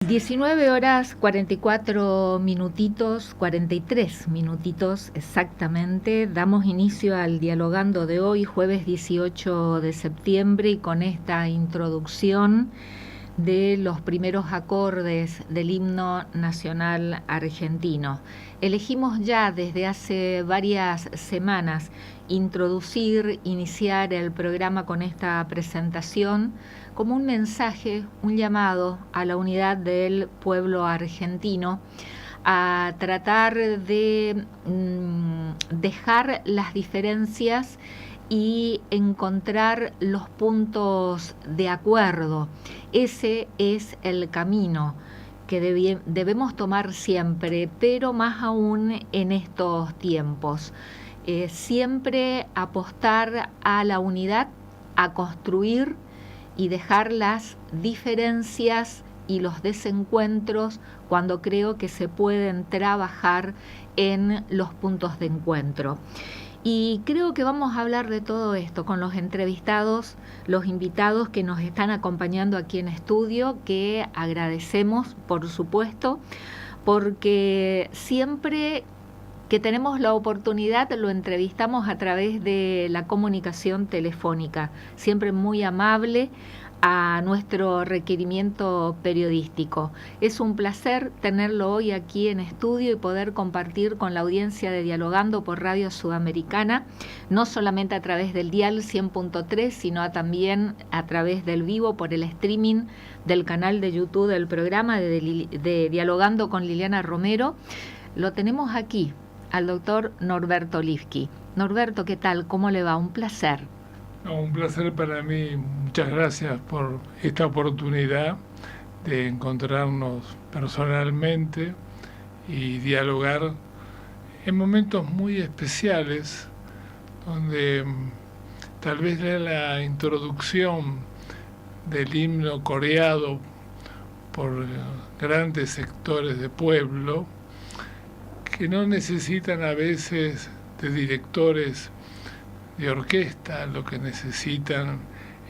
19 horas 44 minutitos, 43 minutitos exactamente. Damos inicio al Dialogando de hoy, jueves 18 de septiembre, y con esta introducción de los primeros acordes del himno nacional argentino. Elegimos ya desde hace varias semanas iniciar el programa con esta presentación como un mensaje, un llamado a la unidad del pueblo argentino, a tratar de dejar las diferencias y encontrar los puntos de acuerdo. Ese es el camino que debemos tomar siempre, pero más aún en estos tiempos. Siempre apostar a la unidad, a construir y dejar las diferencias y los desencuentros cuando creo que se pueden trabajar en los puntos de encuentro. Y creo que vamos a hablar de todo esto con los entrevistados, los invitados que nos están acompañando aquí en estudio, que agradecemos, por supuesto, porque siempre que tenemos la oportunidad lo entrevistamos a través de la comunicación telefónica, siempre muy amable a nuestro requerimiento periodístico. Es un placer tenerlo hoy aquí en estudio y poder compartir con la audiencia de Dialogando por Radio Sudamericana, no solamente a través del dial 100.3, sino también a través del vivo por el streaming del canal de YouTube del programa de Dialogando con Liliana Romero. Lo tenemos aquí, al doctor Norberto Lifki. Norberto, ¿qué tal? ¿Cómo le va? Un placer. Un placer para mí. Muchas gracias por esta oportunidad de encontrarnos personalmente y dialogar en momentos muy especiales donde tal vez la introducción del himno coreado por grandes sectores de pueblo que no necesitan a veces de directores de orquesta, lo que necesitan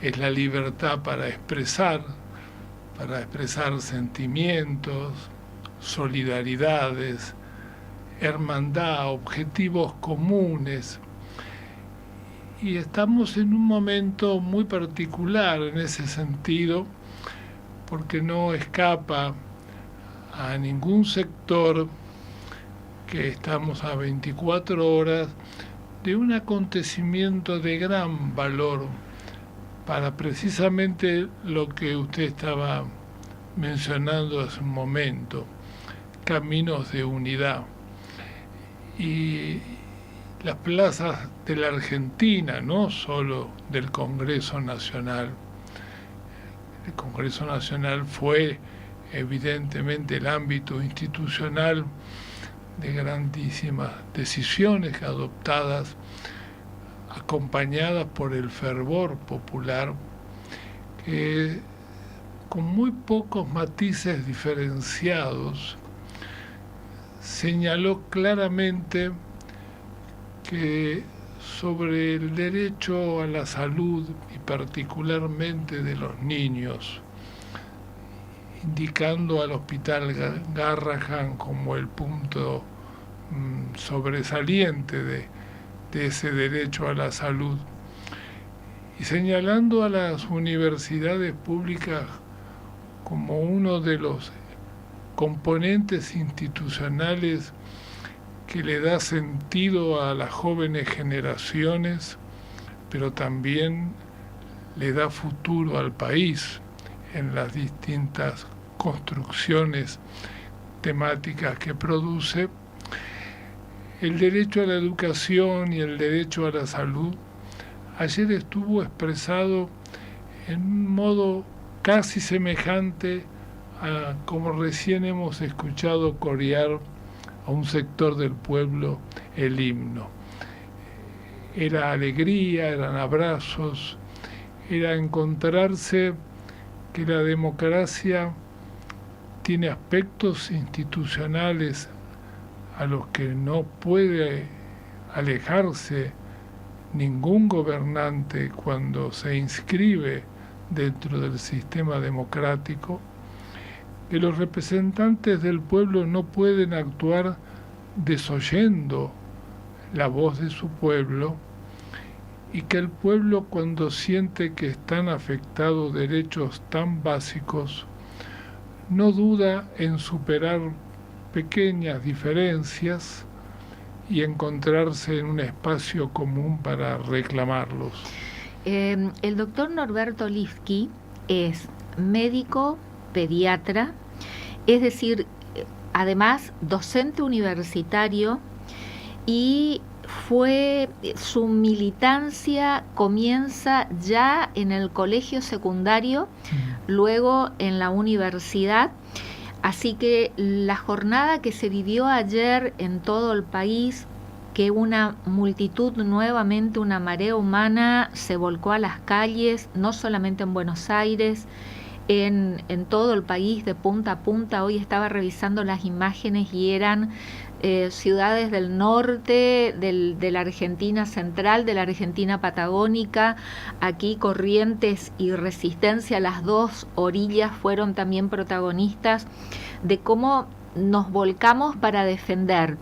es la libertad para expresar sentimientos, solidaridades, hermandad, objetivos comunes. Y estamos en un momento muy particular en ese sentido, porque no escapa a ningún sector que estamos a 24 horas de un acontecimiento de gran valor para precisamente lo que usted estaba mencionando hace un momento, caminos de unidad. Y las plazas de la Argentina, no solo del Congreso Nacional. El Congreso Nacional fue evidentemente el ámbito institucional de grandísimas decisiones adoptadas, acompañadas por el fervor popular, que con muy pocos matices diferenciados señaló claramente que sobre el derecho a la salud y particularmente de los niños, indicando al Hospital Garrahan como el punto sobresaliente de ese derecho a la salud, y señalando a las universidades públicas como uno de los componentes institucionales que le da sentido a las jóvenes generaciones, pero también le da futuro al país en las distintas construcciones temáticas que produce. El derecho a la educación y el derecho a la salud ayer estuvo expresado en un modo casi semejante a como recién hemos escuchado corear a un sector del pueblo el himno. Era alegría, eran abrazos, era encontrarse que la democracia tiene aspectos institucionales a los que no puede alejarse ningún gobernante cuando se inscribe dentro del sistema democrático, que los representantes del pueblo no pueden actuar desoyendo la voz de su pueblo, y que el pueblo, cuando siente que están afectados derechos tan básicos, no duda en superar pequeñas diferencias y encontrarse en un espacio común para reclamarlos. El doctor Norberto Lifki es médico, pediatra, es decir, además docente universitario, y su militancia comienza ya en el colegio secundario, luego en la universidad. Así que la jornada que se vivió ayer en todo el país, que una multitud, nuevamente una marea humana, se volcó a las calles, no solamente en Buenos Aires, en todo el país de punta a punta. Hoy estaba revisando las imágenes y eran ciudades del norte, de la Argentina central, de la Argentina patagónica. Aquí Corrientes y Resistencia, las dos orillas, fueron también protagonistas de cómo nos volcamos para defender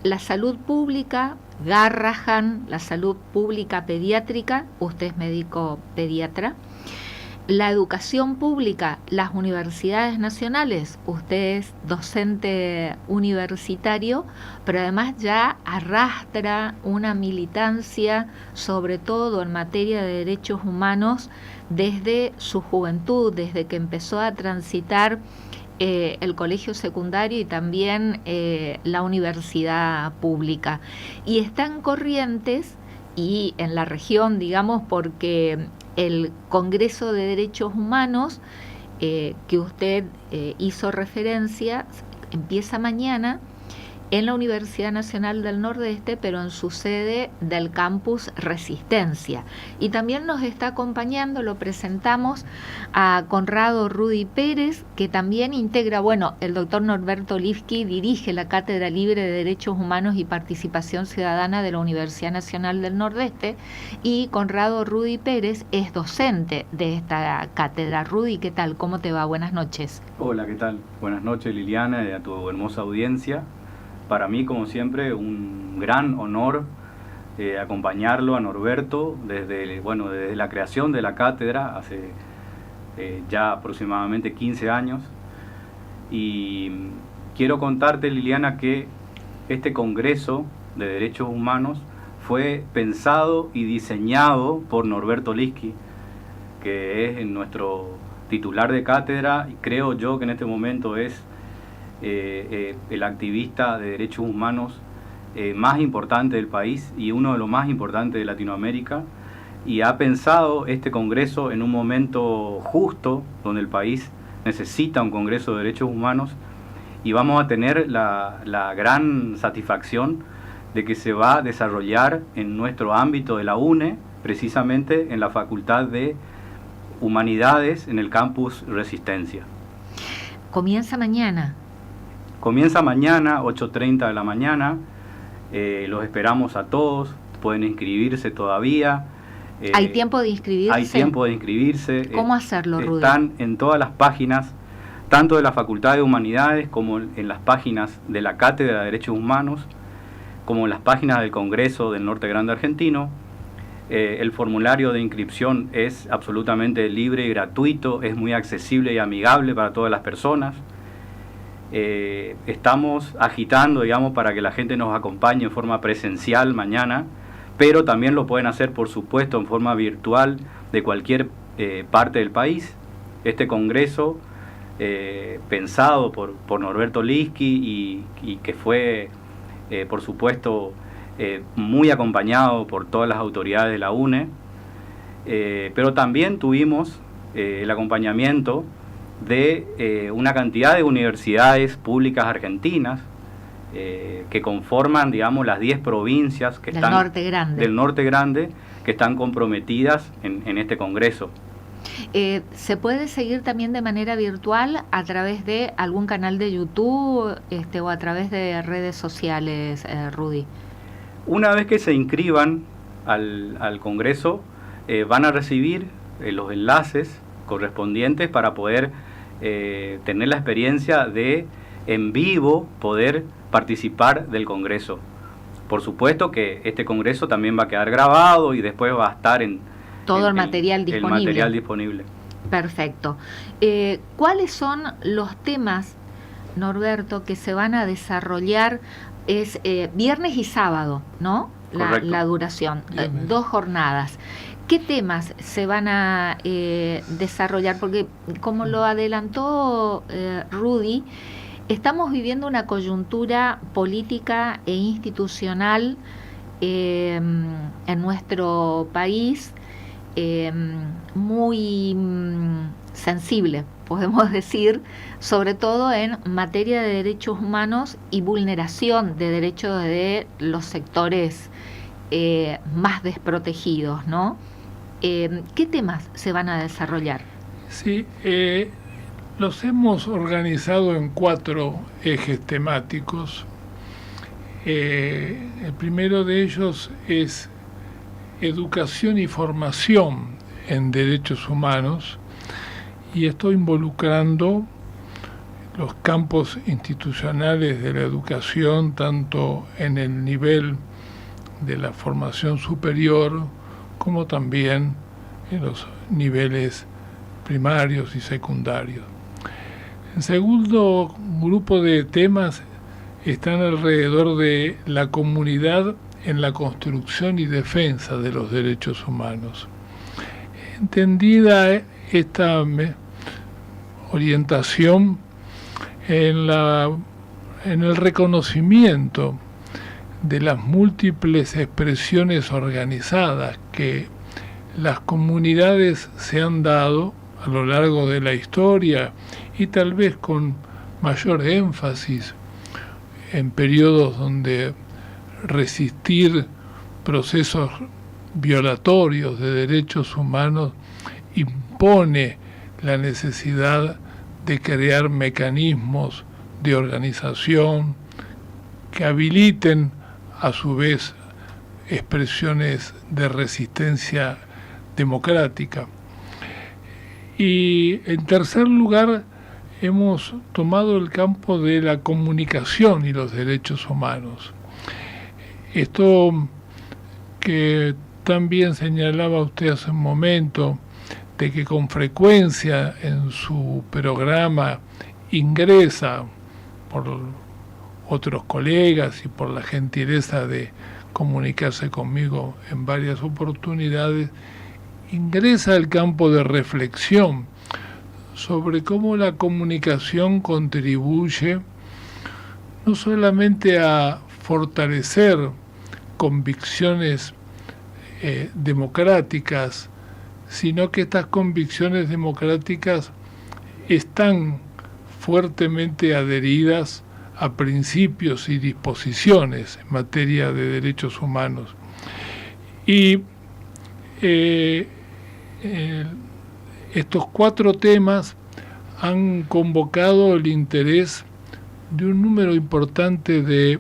la salud pública. Garrahan, la salud pública pediátrica, usted es médico pediatra. La educación pública, las universidades nacionales, usted es docente universitario, pero además ya arrastra una militancia, sobre todo en materia de derechos humanos, desde su juventud, desde que empezó a transitar el colegio secundario y también la universidad pública. Y están Corrientes y en la región, digamos, porque el Congreso de Derechos Humanos, que usted hizo referencia, empieza mañana en la Universidad Nacional del Nordeste, pero en su sede del campus Resistencia. Y también nos está acompañando, lo presentamos, a Conrado Rudy Pérez, que también integra, el doctor Norberto Lifki dirige la Cátedra Libre de Derechos Humanos y Participación Ciudadana de la Universidad Nacional del Nordeste, y Conrado Rudy Pérez es docente de esta cátedra. Rudy, ¿qué tal? ¿Cómo te va? Buenas noches. Hola, ¿qué tal? Buenas noches, Liliana, y a tu hermosa audiencia. Para mí, como siempre, un gran honor acompañarlo a Norberto desde la creación de la cátedra hace ya aproximadamente 15 años. Y quiero contarte, Liliana, que este Congreso de Derechos Humanos fue pensado y diseñado por Norberto Lifki, que es nuestro titular de cátedra, y creo yo que en este momento es el activista de derechos humanos más importante del país y uno de los más importantes de Latinoamérica, y ha pensado este Congreso en un momento justo donde el país necesita un Congreso de Derechos Humanos, y vamos a tener la gran satisfacción de que se va a desarrollar en nuestro ámbito de la UNE, precisamente en la Facultad de Humanidades en el campus Resistencia. Comienza mañana. Comienza mañana, 8:30 de la mañana. Los esperamos a todos. Pueden inscribirse todavía. ¿Hay tiempo de inscribirse? Hay tiempo de inscribirse. ¿Cómo hacerlo, Rudy? Están en todas las páginas, tanto de la Facultad de Humanidades como en las páginas de la Cátedra de Derechos Humanos, como en las páginas del Congreso del Norte Grande Argentino. El formulario de inscripción es absolutamente libre y gratuito, es muy accesible y amigable para todas las personas. Estamos agitando, digamos, para que la gente nos acompañe en forma presencial mañana, pero también lo pueden hacer, por supuesto, en forma virtual de cualquier parte del país. Este congreso, pensado por Norberto Lifki y que fue, por supuesto, muy acompañado por todas las autoridades de la UNE, pero también tuvimos el acompañamiento de una cantidad de universidades públicas argentinas que conforman, digamos, las 10 provincias que están del Norte Grande, que están comprometidas en este congreso. ¿Se puede seguir también de manera virtual a través de algún canal de YouTube o a través de redes sociales, Rudy? Una vez que se inscriban al congreso, van a recibir los enlaces correspondientes para poder tener la experiencia de en vivo poder participar del Congreso. Por supuesto que este Congreso también va a quedar grabado y después va a estar en todo el material disponible. El material disponible. Perfecto. ¿Cuáles son los temas, Norberto, que se van a desarrollar? Es viernes y sábado, ¿no? La duración, 2 jornadas. ¿Qué temas se van a desarrollar? Porque como lo adelantó Rudy, estamos viviendo una coyuntura política e institucional en nuestro país muy sensible, podemos decir, sobre todo en materia de derechos humanos y vulneración de derechos de los sectores más desprotegidos, ¿no? ¿Qué temas se van a desarrollar? Sí, los hemos organizado en 4 ejes temáticos. El primero de ellos es educación y formación en derechos humanos, y estoy involucrando los campos institucionales de la educación, tanto en el nivel de la formación superior como también en los niveles primarios y secundarios. El segundo grupo de temas están alrededor de la comunidad en la construcción y defensa de los derechos humanos. Entendida esta orientación en el reconocimiento de las múltiples expresiones organizadas que las comunidades se han dado a lo largo de la historia, y tal vez con mayor énfasis en periodos donde resistir procesos violatorios de derechos humanos impone la necesidad de crear mecanismos de organización que habiliten a su vez expresiones de resistencia democrática. Y en tercer lugar, hemos tomado el campo de la comunicación y los derechos humanos. Esto que también señalaba usted hace un momento, de que con frecuencia en su programa ingresa, por otros colegas y por la gentileza de comunicarse conmigo en varias oportunidades, ingresa al campo de reflexión sobre cómo la comunicación contribuye no solamente a fortalecer convicciones democráticas, sino que estas convicciones democráticas están fuertemente adheridas a principios y disposiciones en materia de derechos humanos. Y estos 4 temas han convocado el interés de un número importante de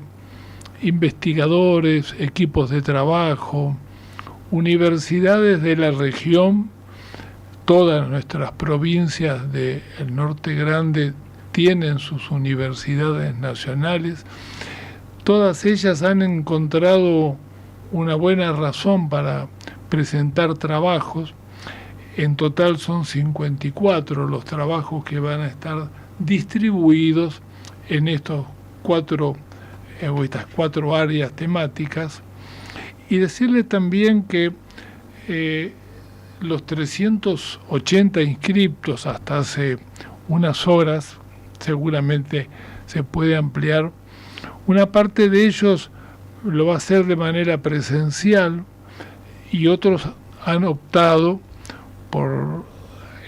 investigadores, equipos de trabajo, universidades de la región. Todas nuestras provincias del Norte Grande tienen sus universidades nacionales. Todas ellas han encontrado una buena razón para presentar trabajos. En total son 54 los trabajos que van a estar distribuidos en estas 4 áreas temáticas. Y decirle también que los 380 inscriptos hasta hace unas horas, seguramente se puede ampliar, una parte de ellos lo va a hacer de manera presencial y otros han optado por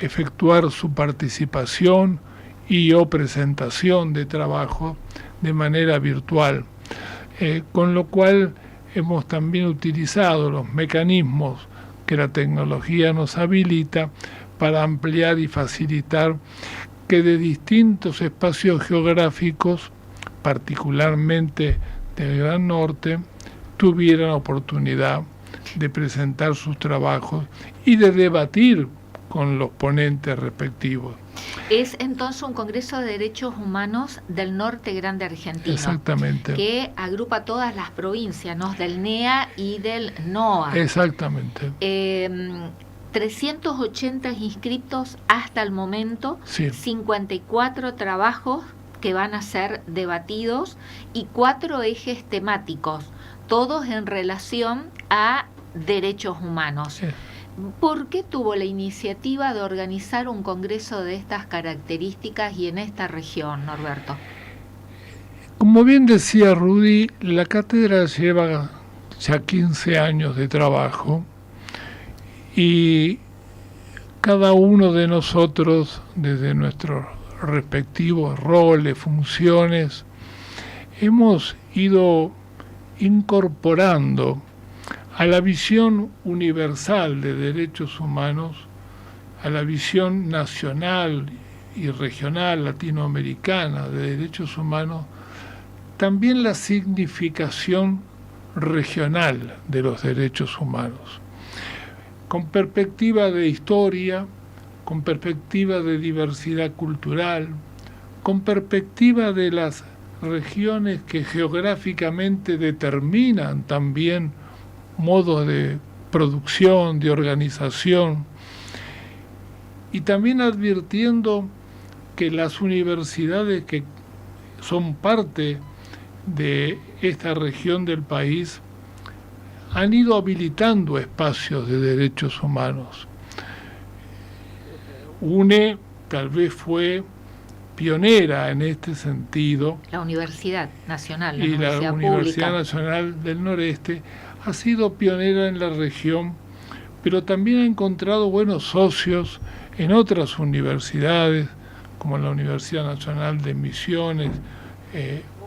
efectuar su participación y o presentación de trabajo de manera virtual, con lo cual hemos también utilizado los mecanismos que la tecnología nos habilita para ampliar y facilitar que de distintos espacios geográficos, particularmente del Gran Norte, tuvieran oportunidad de presentar sus trabajos y de debatir con los ponentes respectivos. Es entonces un Congreso de Derechos Humanos del Norte Grande Argentino. Exactamente. Que agrupa todas las provincias, ¿no? Del NEA y del NOA. Exactamente. 380 inscriptos hasta el momento, sí. 54 trabajos que van a ser debatidos y 4 ejes temáticos, todos en relación a derechos humanos. Sí. ¿Por qué tuvo la iniciativa de organizar un congreso de estas características y en esta región, Norberto? Como bien decía Rudy, la cátedra lleva ya 15 años de trabajo y cada uno de nosotros, desde nuestros respectivos roles, funciones, hemos ido incorporando a la visión universal de derechos humanos, a la visión nacional y regional latinoamericana de derechos humanos, también la significación regional de los derechos humanos, con perspectiva de historia, con perspectiva de diversidad cultural, con perspectiva de las regiones que geográficamente determinan también modos de producción, de organización, y también advirtiendo que las universidades que son parte de esta región del país han ido habilitando espacios de derechos humanos. UNE tal vez fue pionera en este sentido. La Universidad Nacional, la Universidad Nacional del Noreste ha sido pionera en la región, pero también ha encontrado buenos socios en otras universidades, como la Universidad Nacional de Misiones,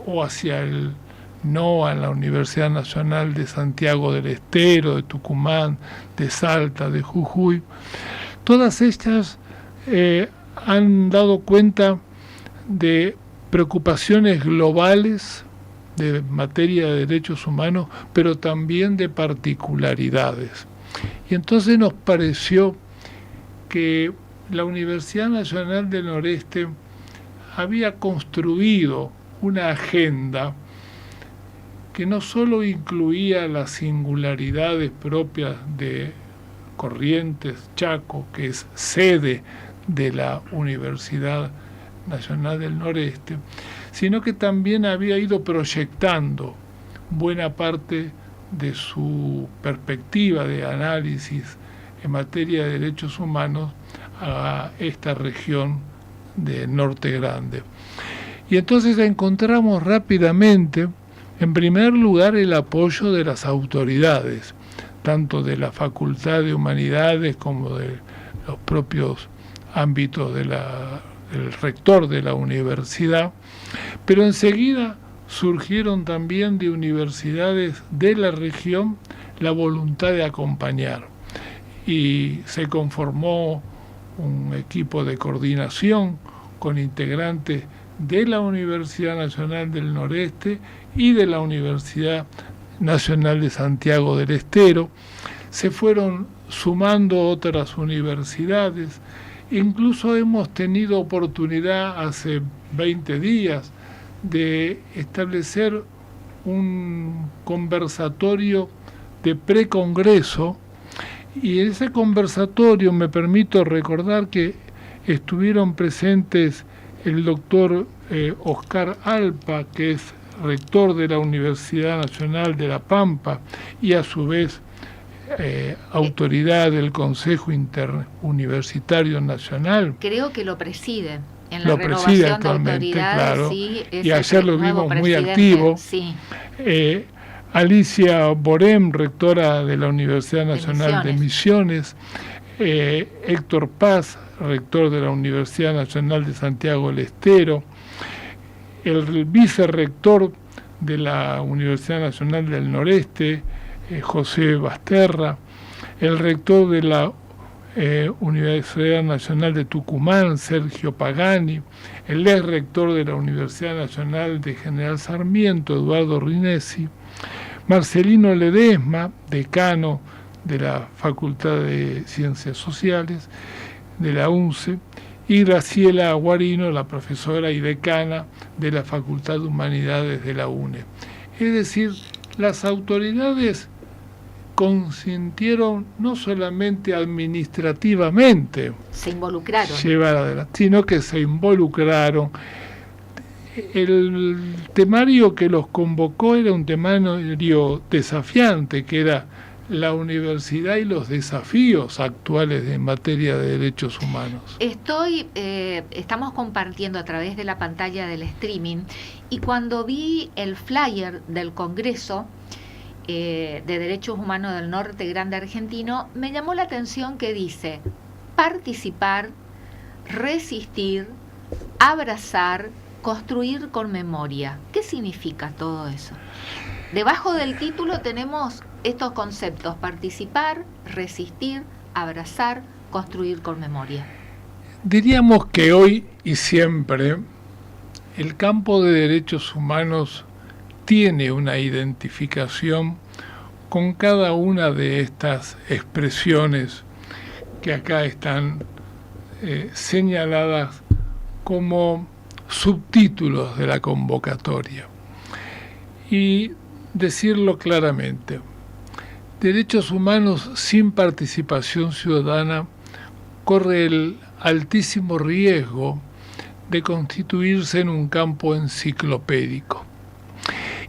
o hacia el NOA, en la Universidad Nacional de Santiago del Estero, de Tucumán, de Salta, de Jujuy. Todas estas han dado cuenta de preocupaciones globales de materia de derechos humanos, pero también de particularidades. Y entonces nos pareció que la Universidad Nacional del Noreste había construido una agenda que no solo incluía las singularidades propias de Corrientes, Chaco, que es sede de la Universidad Nacional del Noreste, sino que también había ido proyectando buena parte de su perspectiva de análisis en materia de derechos humanos a esta región del Norte Grande. Y entonces encontramos rápidamente, en primer lugar, el apoyo de las autoridades, tanto de la Facultad de Humanidades como de los propios ámbitos del rector de la universidad, pero enseguida surgieron también de universidades de la región la voluntad de acompañar, y se conformó un equipo de coordinación con integrantes de la Universidad Nacional del Noreste y de la Universidad Nacional de Santiago del Estero. Se fueron sumando otras universidades. Incluso hemos tenido oportunidad hace 20 días de establecer un conversatorio de precongreso, y en ese conversatorio me permito recordar que estuvieron presentes el doctor Oscar Alpa, que es rector de la Universidad Nacional de La Pampa y a su vez autoridad del Consejo Interuniversitario Nacional. Creo que lo preside en la renovación de autoridades. Claro, sí, y ayer lo vimos muy activo. Sí. Alicia Borem, rectora de la Universidad Nacional de Misiones, Héctor Paz, rector de la Universidad Nacional de Santiago del Estero, el vicerrector de la Universidad Nacional del Noreste, José Basterra, el rector de la Universidad Nacional de Tucumán, Sergio Pagani, el ex rector de la Universidad Nacional de General Sarmiento, Eduardo Rinesi, Marcelino Ledesma, decano de la Facultad de Ciencias Sociales de la UNCE, y Graciela Guarino, la profesora y decana de la Facultad de Humanidades de la UNE. Es decir, las autoridades consintieron no solamente administrativamente se involucraron, llevar adelante, sino que se involucraron. El temario que los convocó era un temario desafiante, que era la universidad y los desafíos actuales en materia de derechos humanos. Estamos compartiendo a través de la pantalla del streaming, y cuando vi el flyer del Congreso de Derechos Humanos del Norte Grande Argentino, me llamó la atención que dice: participar, resistir, abrazar, construir con memoria. ¿Qué significa todo eso? Debajo del título tenemos estos conceptos: participar, resistir, abrazar, construir con memoria. Diríamos que hoy y siempre el campo de derechos humanos tiene una identificación con cada una de estas expresiones que acá están señaladas como subtítulos de la convocatoria. Y decirlo claramente: derechos humanos sin participación ciudadana corre el altísimo riesgo de constituirse en un campo enciclopédico.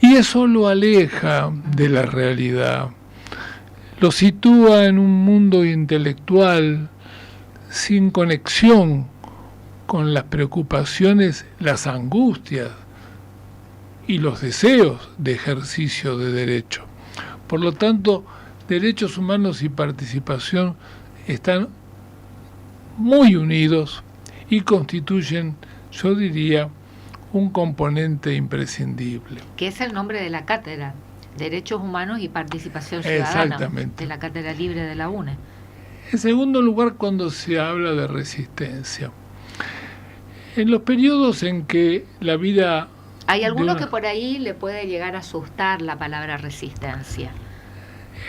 Y eso lo aleja de la realidad, lo sitúa en un mundo intelectual sin conexión con las preocupaciones, las angustias y los deseos de ejercicio de derecho. Por lo tanto, derechos humanos y participación están muy unidos y constituyen, yo diría, un componente imprescindible. Que es el nombre de la cátedra, Derechos Humanos y Participación Ciudadana. Exactamente. De la Cátedra Libre de la UNE. En segundo lugar, cuando se habla de resistencia, en los periodos en que la vida... Hay algunos que por ahí le puede llegar a asustar la palabra resistencia.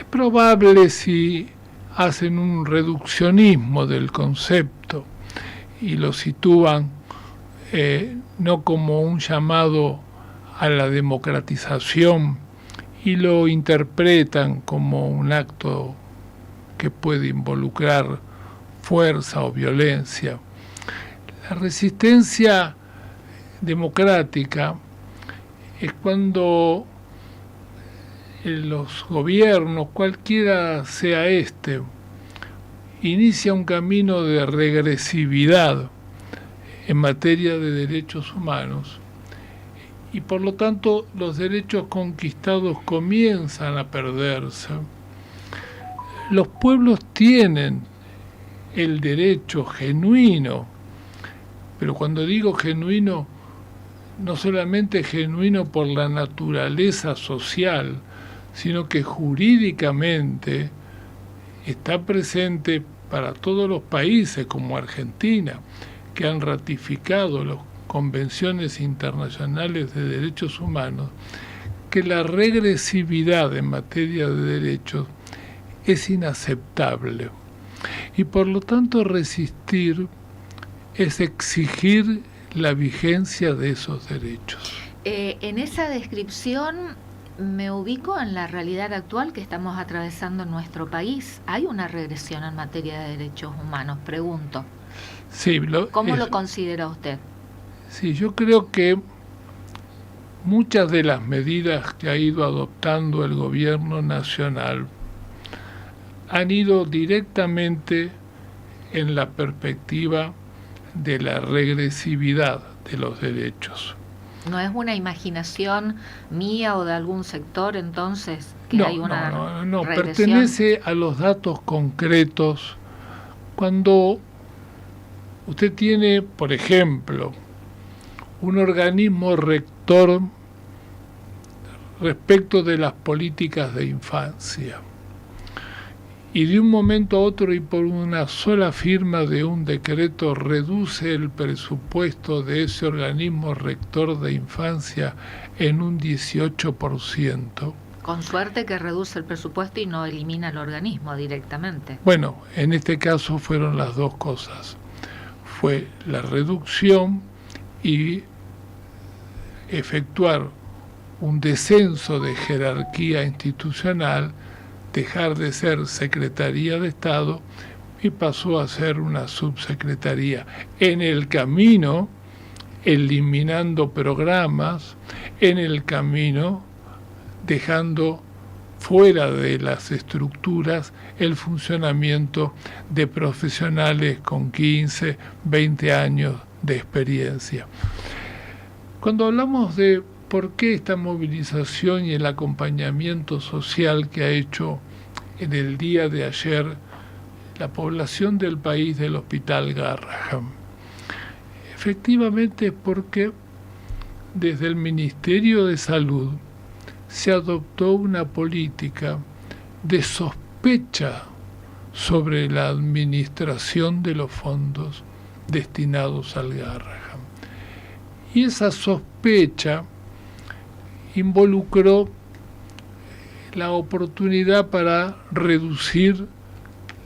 Es probable, si hacen un reduccionismo del concepto y lo sitúan no como un llamado a la democratización y lo interpretan como un acto que puede involucrar fuerza o violencia. La resistencia democrática es cuando los gobiernos, cualquiera sea este, inicia un camino de regresividad en materia de derechos humanos, y por lo tanto los derechos conquistados comienzan a perderse. Los pueblos tienen el derecho genuino, pero cuando digo genuino, no solamente genuino por la naturaleza social, sino que jurídicamente está presente para todos los países como Argentina, que han ratificado las convenciones internacionales de derechos humanos, que la regresividad en materia de derechos es inaceptable. Y por lo tanto resistir es exigir la vigencia de esos derechos. En esa descripción me ubico en la realidad actual que estamos atravesando en nuestro país. ¿Hay una regresión en materia de derechos humanos? Pregunto. Sí, ¿Cómo lo considera usted? Sí, yo creo que muchas de las medidas que ha ido adoptando el gobierno nacional han ido directamente en la perspectiva de la regresividad de los derechos. ¿No es una imaginación mía o de algún sector entonces que hay una no, regresión? Pertenece a los datos concretos. Cuando usted tiene, por ejemplo, un organismo rector respecto de las políticas de infancia, y de un momento a otro y por una sola firma de un decreto reduce el presupuesto de ese organismo rector de infancia en un 18%. Con suerte que reduce el presupuesto y no elimina el organismo directamente. Bueno, en este caso fueron las dos cosas. fue la reducción y efectuar un descenso de jerarquía institucional, dejar de ser Secretaría de Estado y pasó a ser una subsecretaría. En el camino, eliminando programas, en el camino, dejando fuera de las estructuras el funcionamiento de profesionales con 15, 20 años de experiencia. Cuando hablamos de por qué esta movilización y el acompañamiento social que ha hecho en el día de ayer la población del país del Hospital Garrahan, efectivamente es porque desde el Ministerio de Salud se adoptó una política de sospecha sobre la administración de los fondos destinados al Garrahan. Y esa sospecha involucró la oportunidad para reducir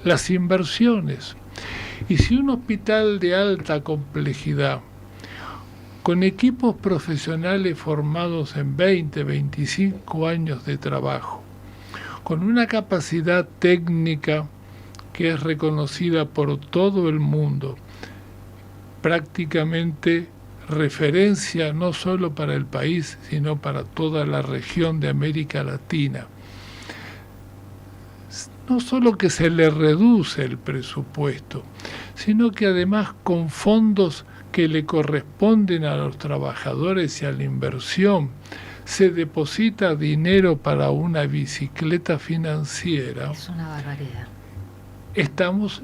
las inversiones. Y si un hospital de alta complejidad, con equipos profesionales formados en 20, 25 años de trabajo, con una capacidad técnica que es reconocida por todo el mundo, prácticamente referencia no solo para el país, sino para toda la región de América Latina, no solo que se le reduce el presupuesto, sino que además con fondos que le corresponden a los trabajadores y a la inversión, se deposita dinero para una bicicleta financiera. Es una barbaridad. Estamos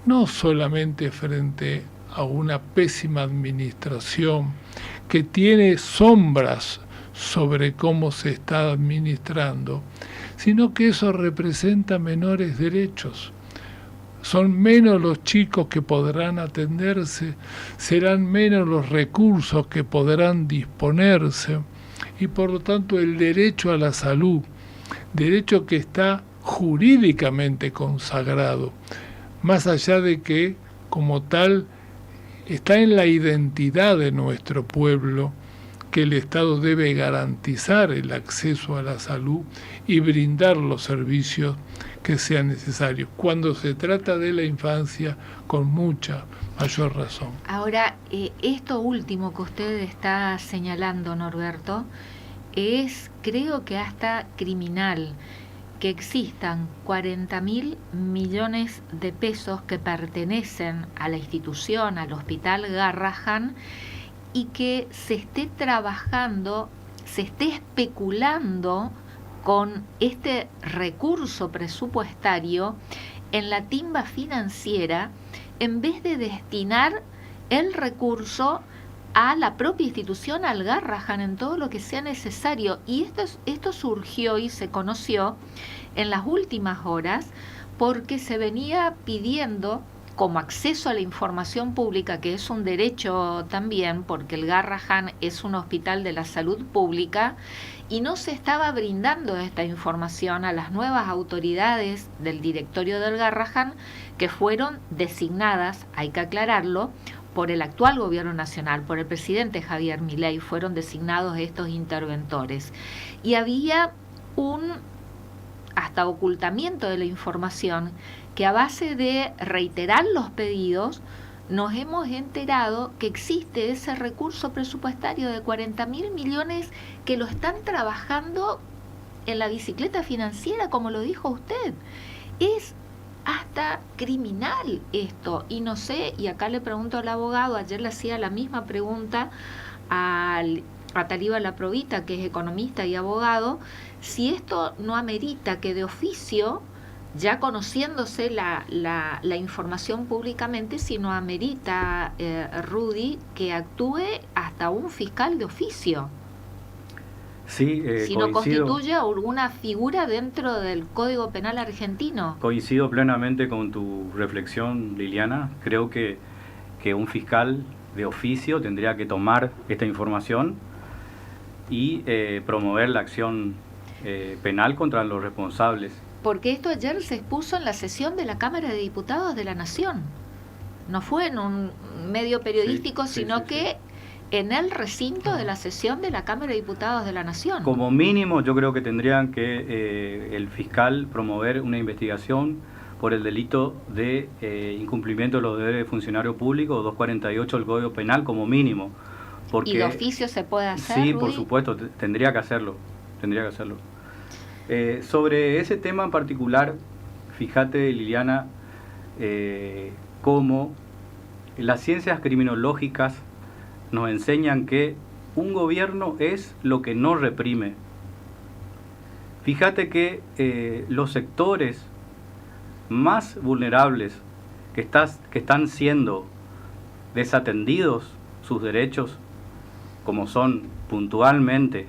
no solamente frente a una pésima administración que tiene sombras sobre cómo se está administrando, sino que eso representa menores derechos. Son menos los chicos que podrán atenderse, serán menos los recursos que podrán disponerse y por lo tanto el derecho a la salud, derecho que está jurídicamente consagrado, más allá de que como tal está en la identidad de nuestro pueblo, que el Estado debe garantizar el acceso a la salud y brindar los servicios que sean necesarios. Cuando se trata de la infancia, con mucha mayor razón. Ahora, esto último que usted está señalando, Norberto, es, creo que hasta criminal, que existan 40.000 millones de pesos que pertenecen a la institución, al Hospital Garrahan, y que se esté trabajando, se esté especulando con este recurso presupuestario en la timba financiera, en vez de destinar el recurso a la propia institución, al Garrahan, en todo lo que sea necesario. Y esto surgió y se conoció en las últimas horas porque se venía pidiendo como acceso a la información pública, que es un derecho también, porque el Garrahan es un hospital de la salud pública, y no se estaba brindando esta información a las nuevas autoridades del directorio del Garrahan, que fueron designadas, hay que aclararlo, por el actual gobierno nacional, por el presidente Javier Milei, fueron designados estos interventores. Y había un hasta ocultamiento de la información, que a base de reiterar los pedidos, nos hemos enterado que existe ese recurso presupuestario de 40.000 millones que lo están trabajando en la bicicleta financiera, como lo dijo usted. Es hasta criminal esto, y no sé, y acá le pregunto al abogado, ayer le hacía la misma pregunta a Talibà Laprovita, que es economista y abogado, si esto no amerita que de oficio, ya conociéndose la información públicamente, si no amerita, Rudy, que actúe hasta un fiscal de oficio. Sí, si no constituye alguna figura dentro del Código Penal argentino. Coincido plenamente con tu reflexión, Liliana. Creo que un fiscal de oficio tendría que tomar esta información y promover la acción penal contra los responsables. Porque esto ayer se expuso en la sesión de la Cámara de Diputados de la Nación. no fue en un medio periodístico, sino que en el recinto de la sesión de la Cámara de Diputados de la Nación. Como mínimo, yo creo que tendrían que el fiscal promover una investigación por el delito de incumplimiento de los deberes de funcionario público, 248 del Código Penal, como mínimo. Porque, ¿Y de oficio se puede hacer, Sí, Rudy? por supuesto, tendría que hacerlo. Sobre ese tema en particular, fíjate, Liliana, cómo las ciencias criminológicas nos enseñan que un gobierno es lo que no reprime. Fíjate que los sectores más vulnerables que están siendo desatendidos sus derechos, como son puntualmente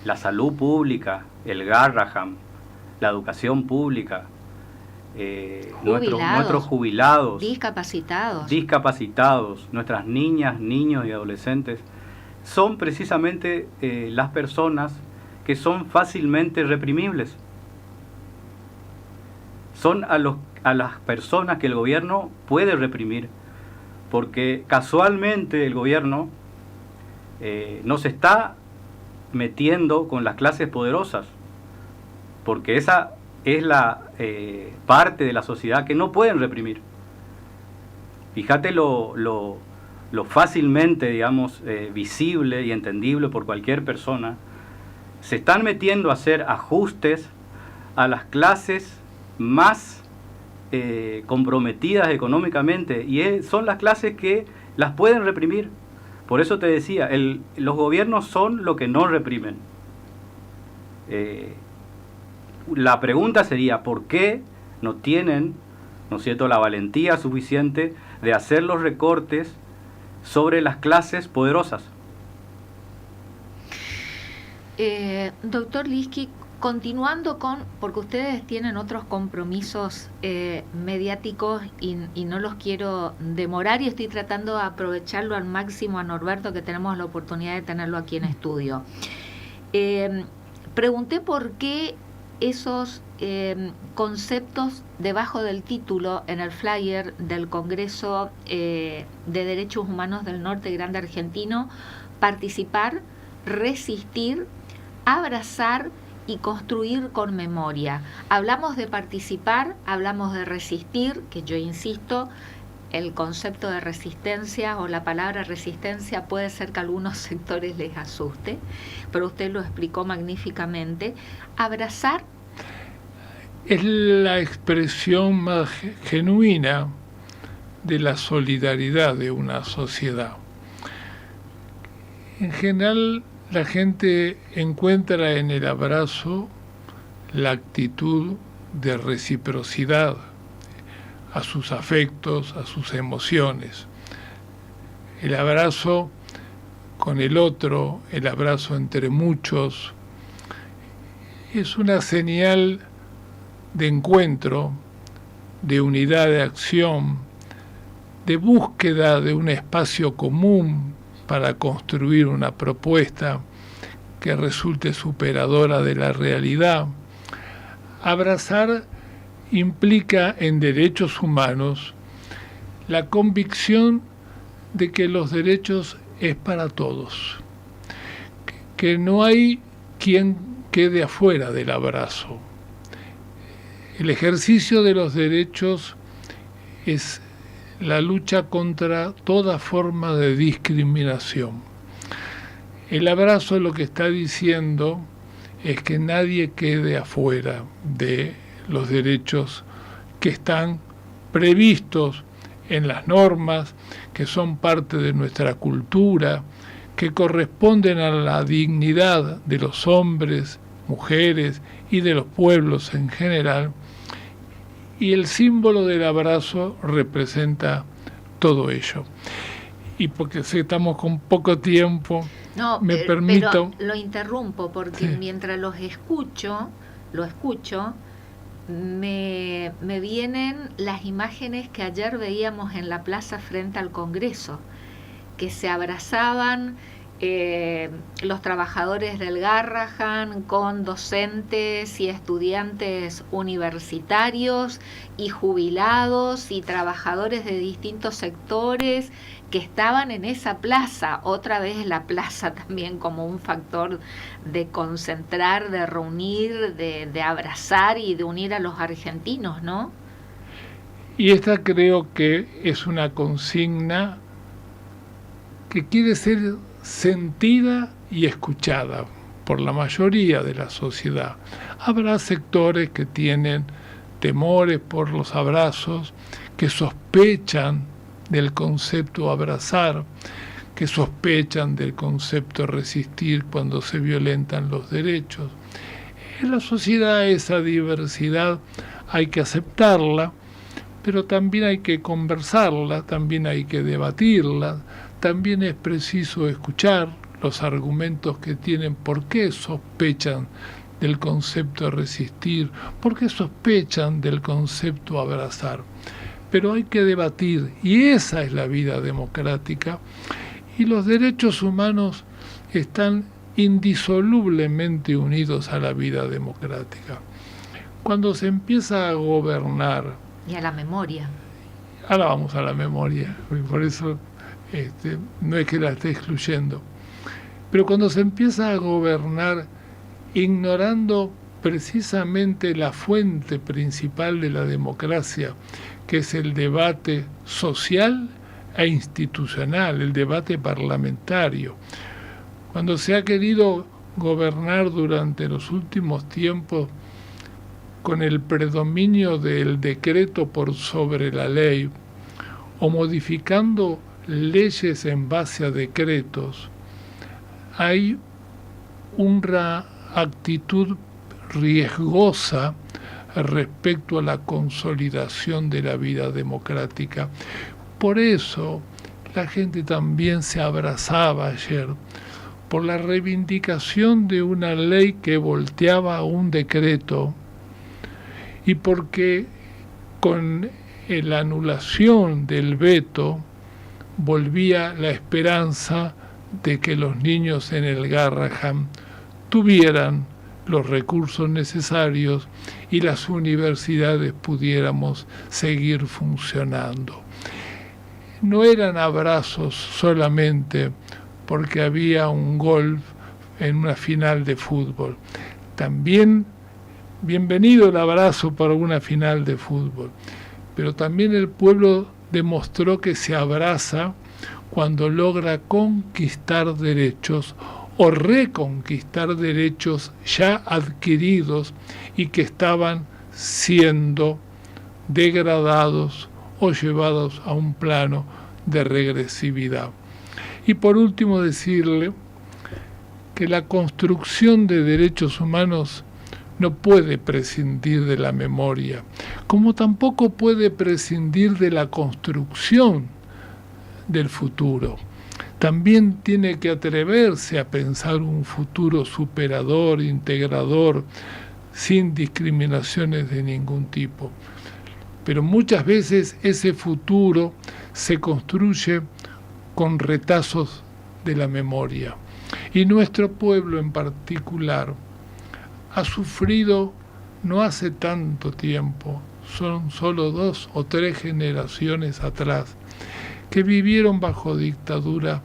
la salud pública, el Garraham, la educación pública, nuestros jubilados, discapacitados, nuestras niñas, niños y adolescentes, son precisamente las personas que son fácilmente reprimibles. Son a las personas que el gobierno puede reprimir, porque casualmente el gobierno no se está metiendo con las clases poderosas, porque esa es la parte de la sociedad que no pueden reprimir. Fíjate lo fácilmente, digamos, visible y entendible por cualquier persona. Se están metiendo a hacer ajustes a las clases más comprometidas económicamente, y son las clases que las pueden reprimir. Por eso te decía, los gobiernos son lo que no reprimen. La pregunta sería, ¿por qué no tienen, ¿no es cierto?, la valentía suficiente de hacer los recortes sobre las clases poderosas? Doctor Liski, continuando porque ustedes tienen otros compromisos mediáticos y no los quiero demorar, y estoy tratando de aprovecharlo al máximo a Norberto, que tenemos la oportunidad de tenerlo aquí en estudio. Pregunté por qué esos conceptos debajo del título en el flyer del Congreso de Derechos Humanos del Norte Grande Argentino: participar, resistir, abrazar y construir con memoria. Hablamos de participar, hablamos de resistir, que yo insisto, el concepto de resistencia o la palabra resistencia puede ser que a algunos sectores les asuste, pero usted lo explicó magníficamente. Abrazar es la expresión más genuina de la solidaridad de una sociedad. En general, la gente encuentra en el abrazo la actitud de reciprocidad a sus afectos, a sus emociones. El abrazo con el otro, el abrazo entre muchos, es una señal de encuentro, de unidad de acción, de búsqueda de un espacio común para construir una propuesta que resulte superadora de la realidad. Abrazar implica en derechos humanos la convicción de que los derechos es para todos, que no hay quien quede afuera del abrazo. El ejercicio de los derechos es la lucha contra toda forma de discriminación. El abrazo lo que está diciendo es que nadie quede afuera de los derechos que están previstos en las normas, que son parte de nuestra cultura, que corresponden a la dignidad de los hombres, mujeres y de los pueblos en general. Y el símbolo del abrazo representa todo ello. Y porque sé que estamos con poco tiempo, me permito... Pero lo interrumpo porque sí, mientras lo escucho, me vienen las imágenes que ayer veíamos en la plaza frente al Congreso, que se abrazaban los trabajadores del Garrahan, con docentes y estudiantes universitarios y jubilados y trabajadores de distintos sectores que estaban en esa plaza, otra vez la plaza también como un factor de concentrar, de reunir, de abrazar y de unir a los argentinos, ¿no? Y esta creo que es una consigna que quiere ser sentida y escuchada por la mayoría de la sociedad. Habrá sectores que tienen temores por los abrazos, que sospechan del concepto abrazar, que sospechan del concepto resistir cuando se violentan los derechos. En la sociedad esa diversidad hay que aceptarla, pero también hay que conversarla, también hay que debatirla, también es preciso escuchar los argumentos que tienen, por qué sospechan del concepto resistir, por qué sospechan del concepto abrazar. Pero hay que debatir, y esa es la vida democrática, y los derechos humanos están indisolublemente unidos a la vida democrática. Cuando se empieza a gobernar... Y a la memoria. Ahora vamos a la memoria, por eso no es que la esté excluyendo. Pero cuando se empieza a gobernar ignorando precisamente la fuente principal de la democracia, que es el debate social e institucional, el debate parlamentario. Cuando se ha querido gobernar durante los últimos tiempos con el predominio del decreto por sobre la ley, o modificando leyes en base a decretos, hay una actitud riesgosa respecto a la consolidación de la vida democrática. Por eso la gente también se abrazaba ayer, por la reivindicación de una ley que volteaba un decreto, y porque con la anulación del veto volvía la esperanza de que los niños en el Garrahan tuvieran los recursos necesarios y las universidades pudiéramos seguir funcionando. No eran abrazos solamente porque había un gol en una final de fútbol. También bienvenido el abrazo para una final de fútbol, pero también el pueblo demostró que se abraza cuando logra conquistar derechos o reconquistar derechos ya adquiridos y que estaban siendo degradados o llevados a un plano de regresividad. Y por último decirle que la construcción de derechos humanos no puede prescindir de la memoria, como tampoco puede prescindir de la construcción del futuro. También tiene que atreverse a pensar un futuro superador, integrador, sin discriminaciones de ningún tipo. Pero muchas veces ese futuro se construye con retazos de la memoria. Y nuestro pueblo en particular ha sufrido no hace tanto tiempo, son solo 2 o 3 generaciones atrás, que vivieron bajo dictadura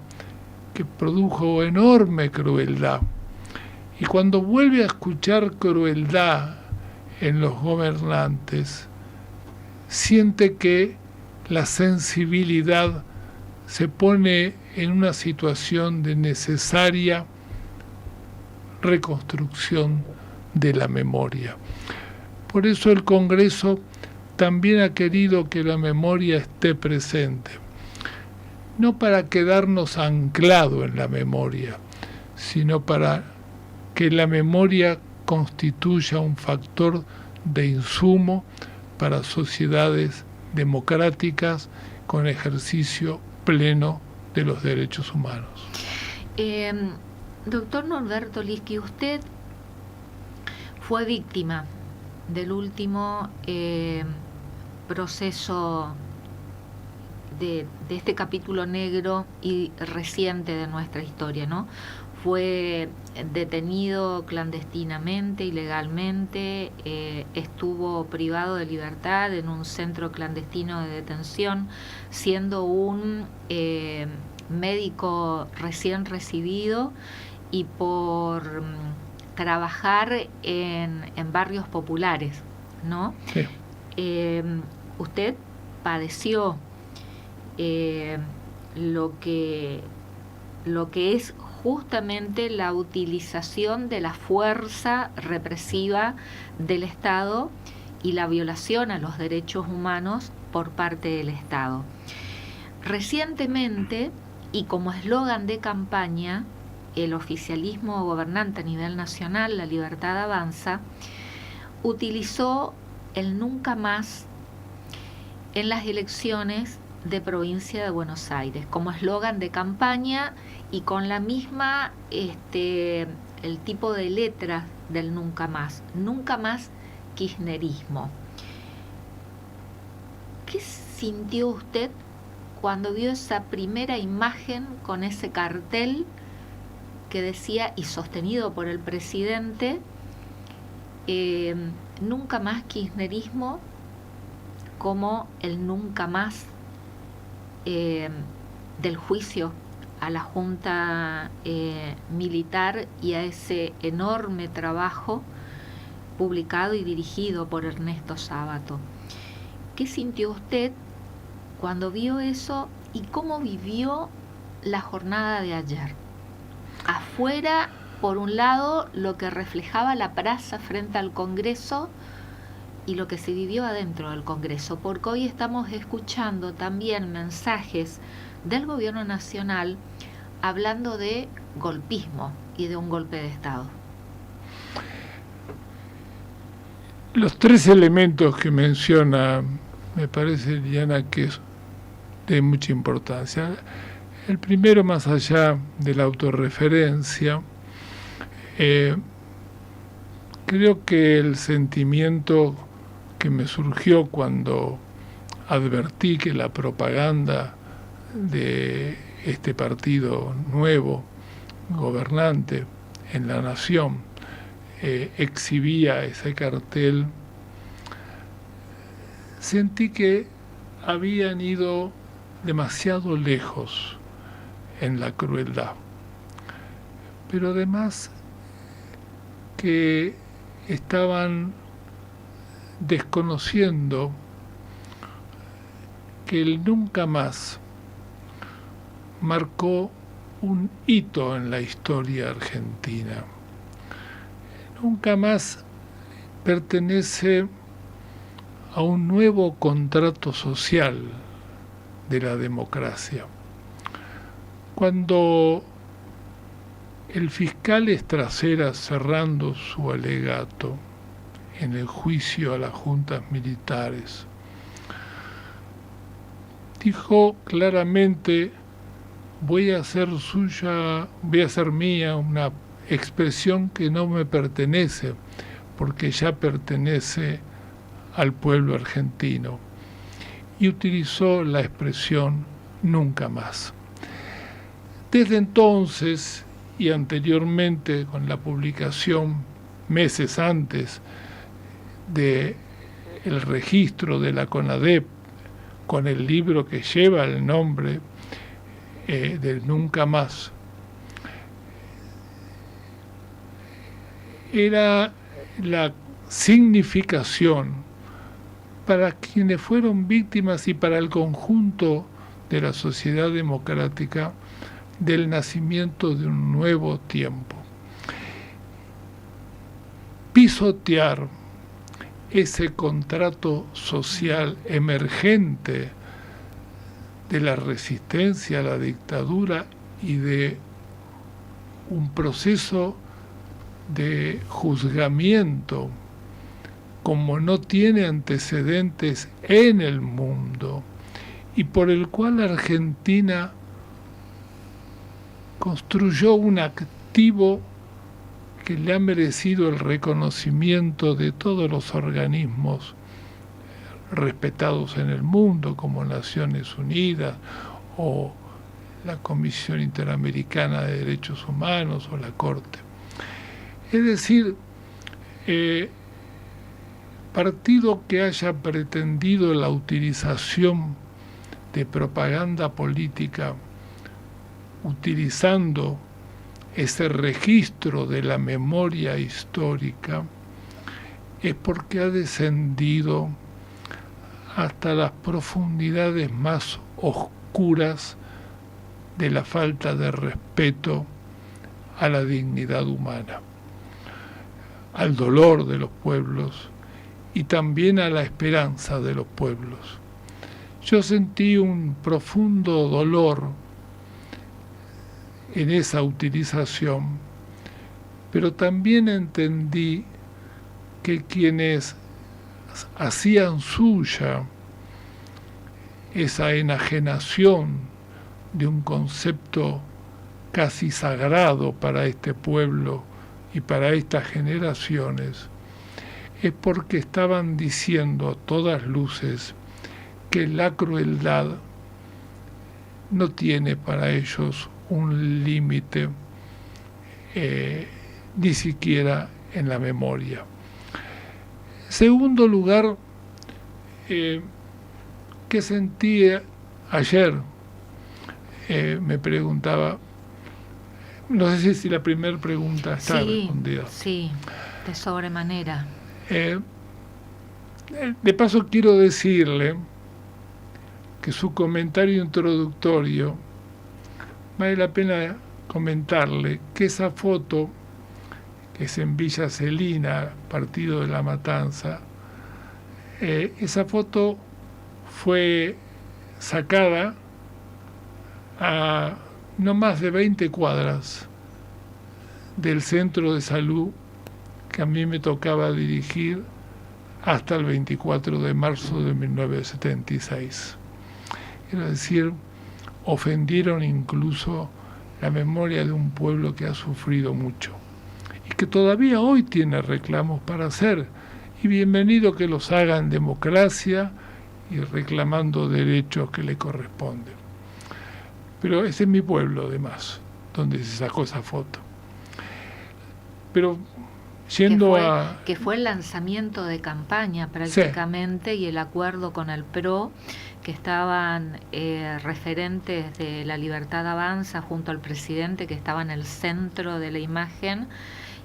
que produjo enorme crueldad. Y cuando vuelve a escuchar crueldad en los gobernantes, siente que la sensibilidad se pone en una situación de necesaria reconstrucción de la memoria. Por eso el Congreso también ha querido que la memoria esté presente, no para quedarnos anclado en la memoria, sino para que la memoria constituya un factor de insumo para sociedades democráticas con ejercicio pleno de los derechos humanos. Doctor Norberto Liski, usted fue víctima del último proceso este capítulo negro y reciente de nuestra historia, ¿no? Fue detenido clandestinamente, ilegalmente, estuvo privado de libertad en un centro clandestino de detención, siendo un médico recién recibido y por trabajar en barrios populares, ¿no? Sí. Usted padeció lo que es justamente la utilización de la fuerza represiva del Estado y la violación a los derechos humanos por parte del Estado. Recientemente, y como eslogan de campaña, el oficialismo gobernante a nivel nacional, La Libertad Avanza, utilizó el nunca más en las elecciones de provincia de Buenos Aires como eslogan de campaña y con la misma el tipo de letra del nunca más kirchnerismo. ¿Qué sintió usted cuando vio esa primera imagen con ese cartel que decía, y sostenido por el presidente, nunca más kirchnerismo, como el nunca más del juicio a la Junta militar y a ese enorme trabajo publicado y dirigido por Ernesto Sábato? ¿Qué sintió usted cuando vio eso y cómo vivió la jornada de ayer? Afuera, por un lado, lo que reflejaba la plaza frente al Congreso y lo que se vivió adentro del Congreso, porque hoy estamos escuchando también mensajes del gobierno nacional hablando de golpismo y de un golpe de Estado. Los tres elementos que menciona, me parece, Liliana, que es de mucha importancia. El primero, más allá de la autorreferencia, creo que el sentimiento que me surgió cuando advertí que la propaganda de este partido nuevo, gobernante en la nación, exhibía ese cartel, sentí que habían ido demasiado lejos en la crueldad, pero además que estaban desconociendo que el nunca más marcó un hito en la historia argentina. Nunca más pertenece a un nuevo contrato social de la democracia. Cuando el fiscal Estracera, cerrando su alegato en el juicio a las juntas militares, dijo claramente: voy a hacer mía una expresión que no me pertenece, porque ya pertenece al pueblo argentino, y utilizó la expresión nunca más. Desde entonces, y anteriormente con la publicación meses antes de el registro de la CONADEP con el libro que lleva el nombre del nunca más, era la significación para quienes fueron víctimas y para el conjunto de la sociedad democrática del nacimiento de un nuevo tiempo. Pisotear ese contrato social emergente de la resistencia a la dictadura y de un proceso de juzgamiento como no tiene antecedentes en el mundo, y por el cual Argentina construyó un activo que le ha merecido el reconocimiento de todos los organismos respetados en el mundo, como Naciones Unidas o la Comisión Interamericana de Derechos Humanos o la Corte. Es decir, partido que haya pretendido la utilización de propaganda política utilizando ese registro de la memoria histórica, es porque ha descendido hasta las profundidades más oscuras de la falta de respeto a la dignidad humana, al dolor de los pueblos y también a la esperanza de los pueblos. Yo sentí un profundo dolor en esa utilización, pero también entendí que quienes hacían suya esa enajenación de un concepto casi sagrado para este pueblo y para estas generaciones, es porque estaban diciendo a todas luces que la crueldad no tiene para ellos un límite, ni siquiera en la memoria. Segundo lugar, ¿qué sentí ayer? Me preguntaba, no sé si la primera pregunta está respondida. Sí, de sobremanera. De paso quiero decirle que su comentario introductorio vale la pena comentarle que esa foto, que es en Villa Celina, partido de La Matanza, esa foto fue sacada a no más de 20 cuadras del centro de salud que a mí me tocaba dirigir hasta el 24 de marzo de 1976. Es decir, ofendieron incluso la memoria de un pueblo que ha sufrido mucho y que todavía hoy tiene reclamos para hacer, y bienvenido que los haga en democracia y reclamando derechos que le corresponden. Pero ese es mi pueblo, además, donde se sacó esa foto. Pero yendo que fue el lanzamiento de campaña prácticamente, sí, y el acuerdo con el PRO, que estaban referentes de La Libertad Avanza junto al presidente, que estaba en el centro de la imagen,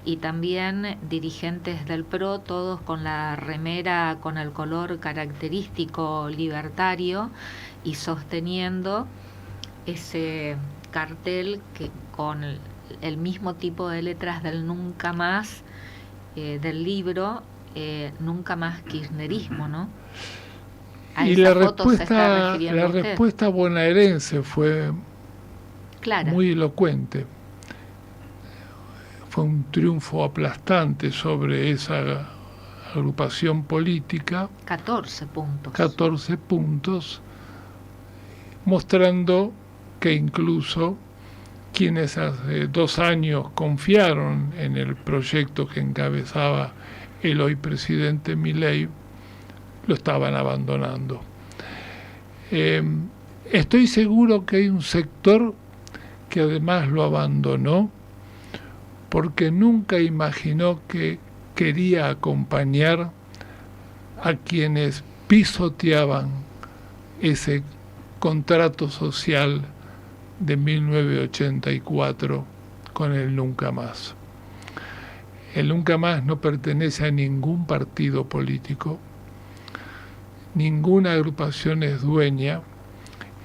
y también dirigentes del PRO, todos con la remera con el color característico libertario y sosteniendo ese cartel que con el mismo tipo de letras del Nunca Más, del libro Nunca Más Kirchnerismo, ¿no? Y la respuesta bonaerense fue muy elocuente. Fue un triunfo aplastante sobre esa agrupación política. 14 puntos. 14 puntos, mostrando que incluso quienes hace 2 años confiaron en el proyecto que encabezaba el hoy presidente Milei, lo estaban abandonando. Estoy seguro que hay un sector que además lo abandonó porque nunca imaginó que quería acompañar a quienes pisoteaban ese contrato social de 1984 con el Nunca Más. El Nunca Más no pertenece a ningún partido político, ninguna agrupación es dueña,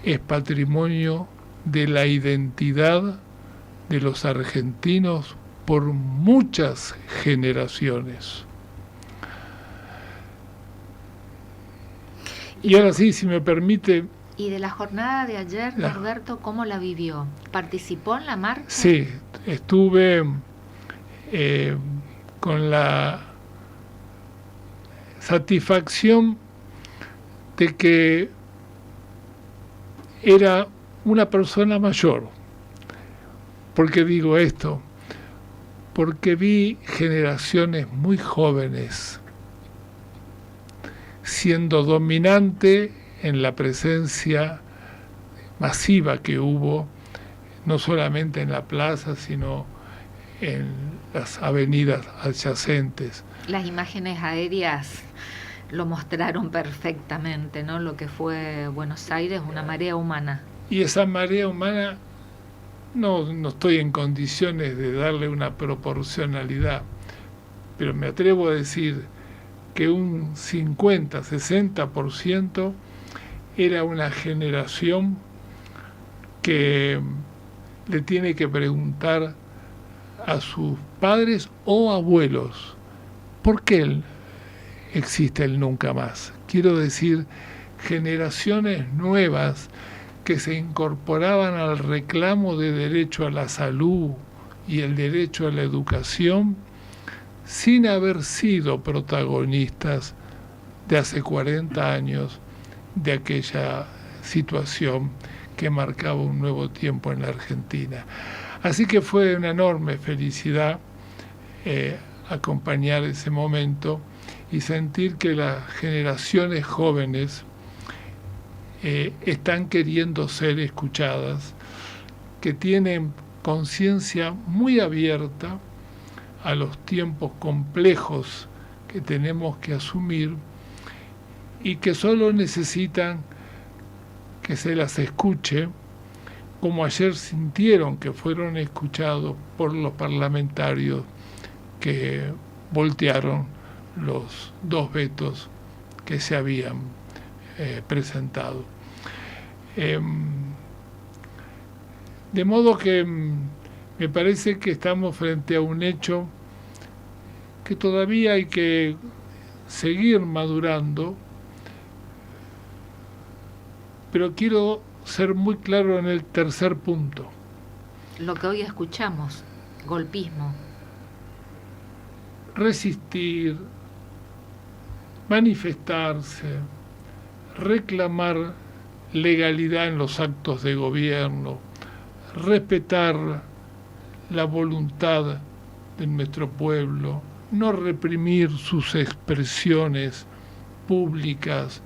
es patrimonio de la identidad de los argentinos por muchas generaciones. Y ahora sí, si me permite... ¿Y de la jornada de ayer, Norberto, cómo la vivió? ¿Participó en la marcha? Sí, estuve con la satisfacción de que era una persona mayor. ¿Por qué digo esto? Porque vi generaciones muy jóvenes siendo dominante en la presencia masiva que hubo, no solamente en la plaza, sino en las avenidas adyacentes. Las imágenes aéreas lo mostraron perfectamente, ¿no? Lo que fue Buenos Aires, una marea humana. Y esa marea humana, no estoy en condiciones de darle una proporcionalidad, pero me atrevo a decir que un 50-60% era una generación que le tiene que preguntar a sus padres o abuelos, ¿por qué existe el nunca más? Quiero decir, generaciones nuevas que se incorporaban al reclamo de derecho a la salud y el derecho a la educación sin haber sido protagonistas de hace 40 años de aquella situación que marcaba un nuevo tiempo en la Argentina. Así que fue una enorme felicidad acompañar ese momento y sentir que las generaciones jóvenes están queriendo ser escuchadas, que tienen conciencia muy abierta a los tiempos complejos que tenemos que asumir y que solo necesitan que se las escuche, como ayer sintieron que fueron escuchados por los parlamentarios que voltearon los 2 vetos que se habían presentado. De modo que me parece que estamos frente a un hecho que todavía hay que seguir madurando, pero quiero ser muy claro en el tercer punto. Lo que hoy escuchamos, golpismo. Resistir, manifestarse, reclamar legalidad en los actos de gobierno, respetar la voluntad de nuestro pueblo, no reprimir sus expresiones públicas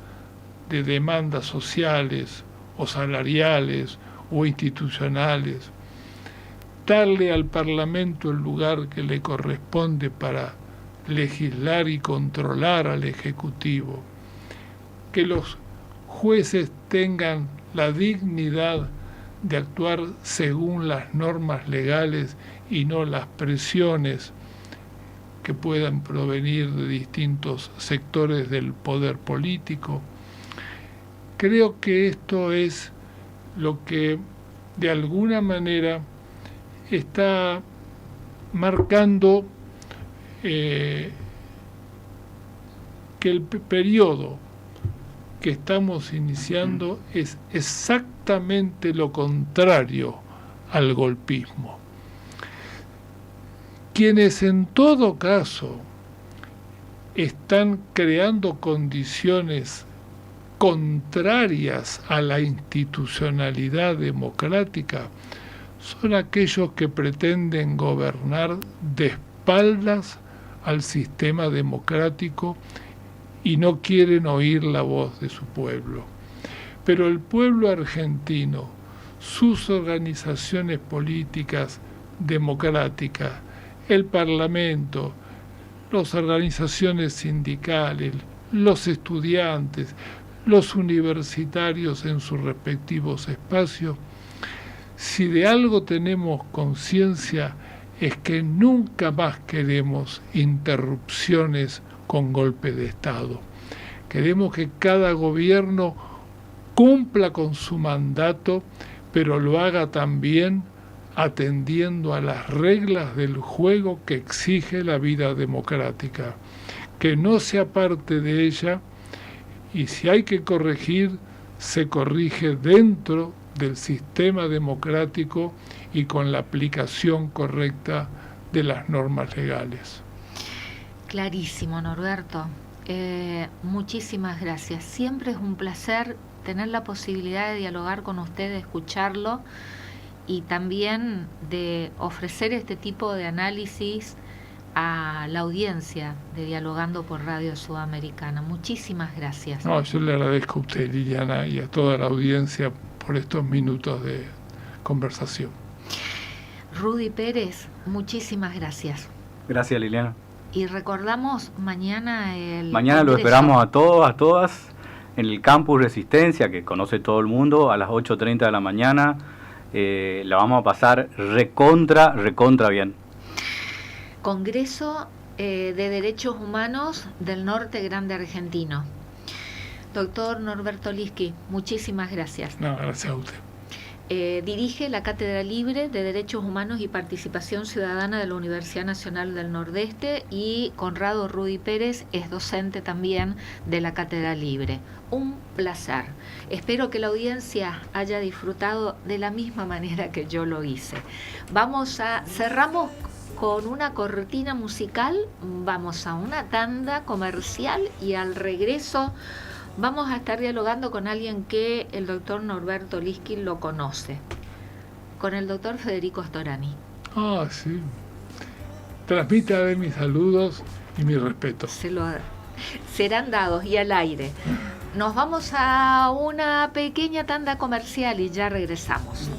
de demandas sociales o salariales o institucionales, darle al Parlamento el lugar que le corresponde para legislar y controlar al Ejecutivo, que los jueces tengan la dignidad de actuar según las normas legales y no las presiones que puedan provenir de distintos sectores del poder político. Creo que esto es lo que de alguna manera está marcando que el periodo que estamos iniciando es exactamente lo contrario al golpismo. Quienes en todo caso están creando condiciones contrarias a la institucionalidad democrática son aquellos que pretenden gobernar de espaldas al sistema democrático y no quieren oír la voz de su pueblo. Pero el pueblo argentino, sus organizaciones políticas democráticas, el Parlamento, las organizaciones sindicales, los estudiantes, los universitarios en sus respectivos espacios, si de algo tenemos conciencia es que nunca más queremos interrupciones con golpe de Estado. Queremos que cada gobierno cumpla con su mandato, pero lo haga también atendiendo a las reglas del juego que exige la vida democrática, que no se aparte de ella y si hay que corregir, se corrige dentro del sistema democrático y con la aplicación correcta de las normas legales. Clarísimo, Norberto. Muchísimas gracias. Siempre es un placer tener la posibilidad de dialogar con usted, de escucharlo y también de ofrecer este tipo de análisis a la audiencia de Dialogando por Radio Sudamericana. Muchísimas gracias. No, yo le agradezco a usted, Liliana, y a toda la audiencia por estos minutos de conversación. Rudy Pérez, muchísimas gracias. Gracias, Liliana. Y recordamos mañana el Mañana lo esperamos a todos, a todas, en el Campus Resistencia, que conoce todo el mundo, a las 8:30 de la mañana. La vamos a pasar recontra bien. Congreso de Derechos Humanos del Norte Grande Argentino. Doctor Norberto Lisky, muchísimas gracias. No, gracias a usted. Dirige la Cátedra Libre de Derechos Humanos y Participación Ciudadana de la Universidad Nacional del Nordeste, y Conrado Rudy Pérez es docente también de la Cátedra Libre. Un placer. Espero que la audiencia haya disfrutado de la misma manera que yo lo hice. Cerramos con una cortina musical, vamos a una tanda comercial y al regreso vamos a estar dialogando con alguien que el doctor Norberto Lisky lo conoce, con el doctor Federico Storani. Ah, sí. Transmita de mis saludos y mi respeto. Serán dados y al aire. Nos vamos a una pequeña tanda comercial y ya regresamos.